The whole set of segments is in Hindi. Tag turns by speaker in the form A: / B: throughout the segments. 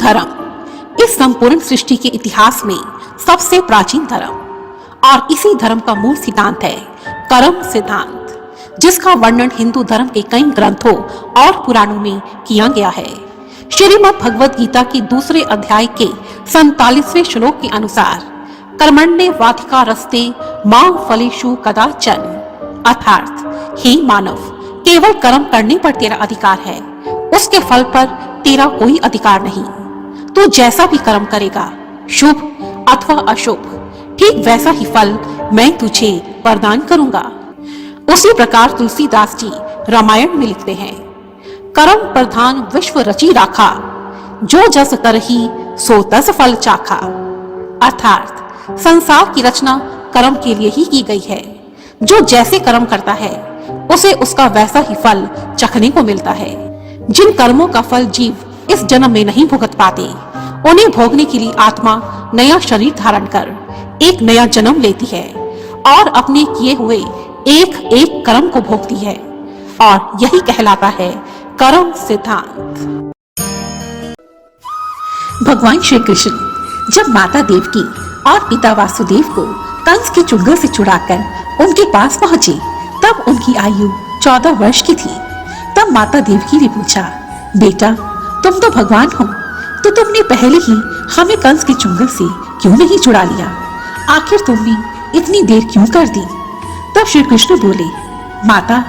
A: धर्म इस संपूर्ण सृष्टि के इतिहास में सबसे प्राचीन धर्म और इसी धर्म का मूल सिद्धांत है कर्म सिद्धांत, जिसका वर्णन हिंदू धर्म के कई ग्रंथों और पुराणों में किया गया है। श्रीमद् भगवद गीता के दूसरे अध्याय के 47वें श्लोक के अनुसार कर्मण्येवाधिकारस्ते मा फलेषु कदाचन, अर्थात हे मानव, केवल कर्म करने पर तेरा अधिकार है, उसके फल पर तेरा कोई अधिकार नहीं। तू जैसा भी कर्म करेगा, शुभ अथवा अशुभ, ठीक वैसा ही फल मैं तुझे प्रदान करूंगा। उसी प्रकार तुलसीदास जी रामायण में लिखते हैं, कर्म प्रधान विश्व रची राखा, जो जस करही सो तस फल चाखा। अर्थात संसार की रचना कर्म के लिए ही की गई है। जो जैसे कर्म करता है उसे उसका वैसा ही फल चखने को मिलता है। जिन कर्मों का फल जीव इस जन्म में नहीं भुगत पाते, उन्हें भोगने के लिए आत्मा नया शरीर धारण कर एक नया जन्म लेती है और अपने किए हुए एक एक कर्म को भोगती है, और यही कहलाता है कर्म सिद्धांत। भगवान श्री कृष्ण जब माता देवकी और पिता वासुदेव को कंस के चुंगल से छुड़ाकर उनके पास पहुंचे, तब उनकी आयु 14 वर्ष की थी। तब माता देवकी ने पूछा, बेटा तुम तो भगवान हो, तो तुमने पहले ही हमें कंस के चुंगल से क्यों नहीं छुड़ा लिया? आखिर तुमने इतनी देर क्यों कर दी? तब श्री कृष्ण बोले, माता,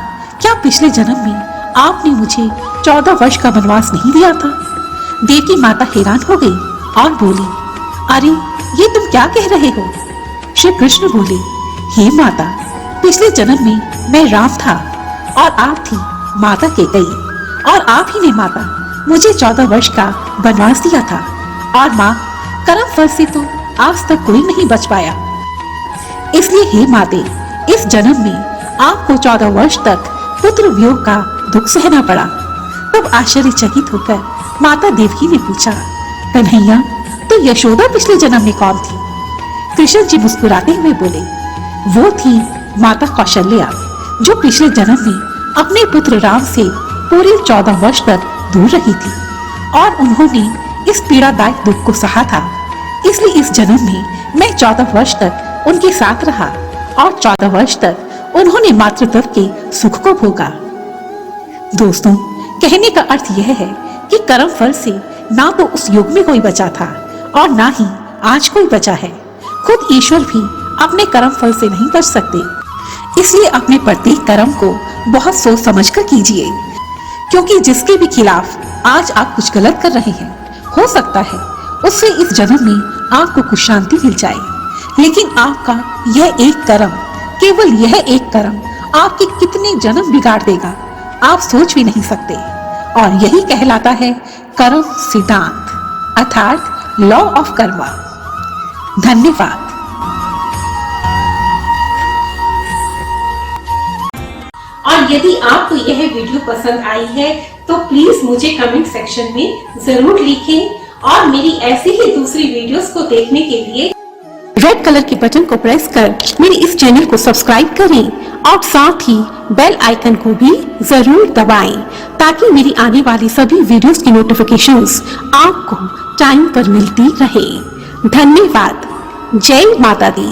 A: क्या पिछले जन्म में आपने मुझे 14 वर्ष का वनवास नहीं दिया था? देवकी माता हैरान हो गई और बोली, अरे ये तुम क्या कह रहे हो? श्री कृष्ण बोले, हे माता, पिछले जन्म में मैं राम था और आप थी माता कैकेयी, और आप ही ने माता मुझे 14 वर्ष का वनवास दिया था, और माँ, कर्म फल से तो आज तक कोई नहीं बच पाया। इसलिए हे माते, इस जन्म में आपको 14 वर्ष तक पुत्र वियोग का दुख सहना पड़ा। तब आश्चर्यचकित होकर माता देवकी ने पूछा, कन्हैया, तो यशोदा पिछले जन्म में कौन थी? कृष्ण जी मुस्कुराते हुए बोले, वो थी माता कौशल्या, जो पिछले जन्म में अपने पुत्र राम से पूरे 14 वर्ष तक दूर रही थी, और उन्होंने इस पीड़ादायक दुख को सहा था। इसलिए इस जन्म में मैं 14 वर्ष तक उनके साथ रहा, और 14 वर्ष तक उन्होंने मातृत्व के सुख को भोगा। दोस्तों, कहने का अर्थ यह है कि कर्म फल से ना तो उस युग में कोई बचा था और ना ही आज कोई बचा है। खुद ईश्वर भी अपने कर्म फल से नहीं बच सकते। इसलिए अपने प्रत्येक कर्म को बहुत सोच समझकर कीजिए, क्योंकि जिसके भी खिलाफ आज आप कुछ गलत कर रहे हैं, हो सकता है उससे इस जन्म में आपको कुछ शांति मिल जाए। लेकिन आपका यह एक कर्म, केवल यह एक कर्म आपके कितने जन्म बिगाड़ देगा, आप सोच भी नहीं सकते। और यही कहलाता है कर्म सिद्धांत, अर्थात लॉ ऑफ कर्मा। धन्यवाद। और यदि आपको यह वीडियो पसंद आई है तो प्लीज मुझे कमेंट सेक्शन में जरूर लिखें, और मेरी ऐसी ही दूसरी वीडियोस को देखने के लिए रेड कलर के बटन को प्रेस कर मेरे इस चैनल को सब्सक्राइब करें, और साथ ही बेल आइकन को भी जरूर दबाएं, ताकि मेरी आने वाली सभी वीडियोस की नोटिफिकेशंस आपको टाइम पर मिलती रहे। धन्यवाद। जय माता दी।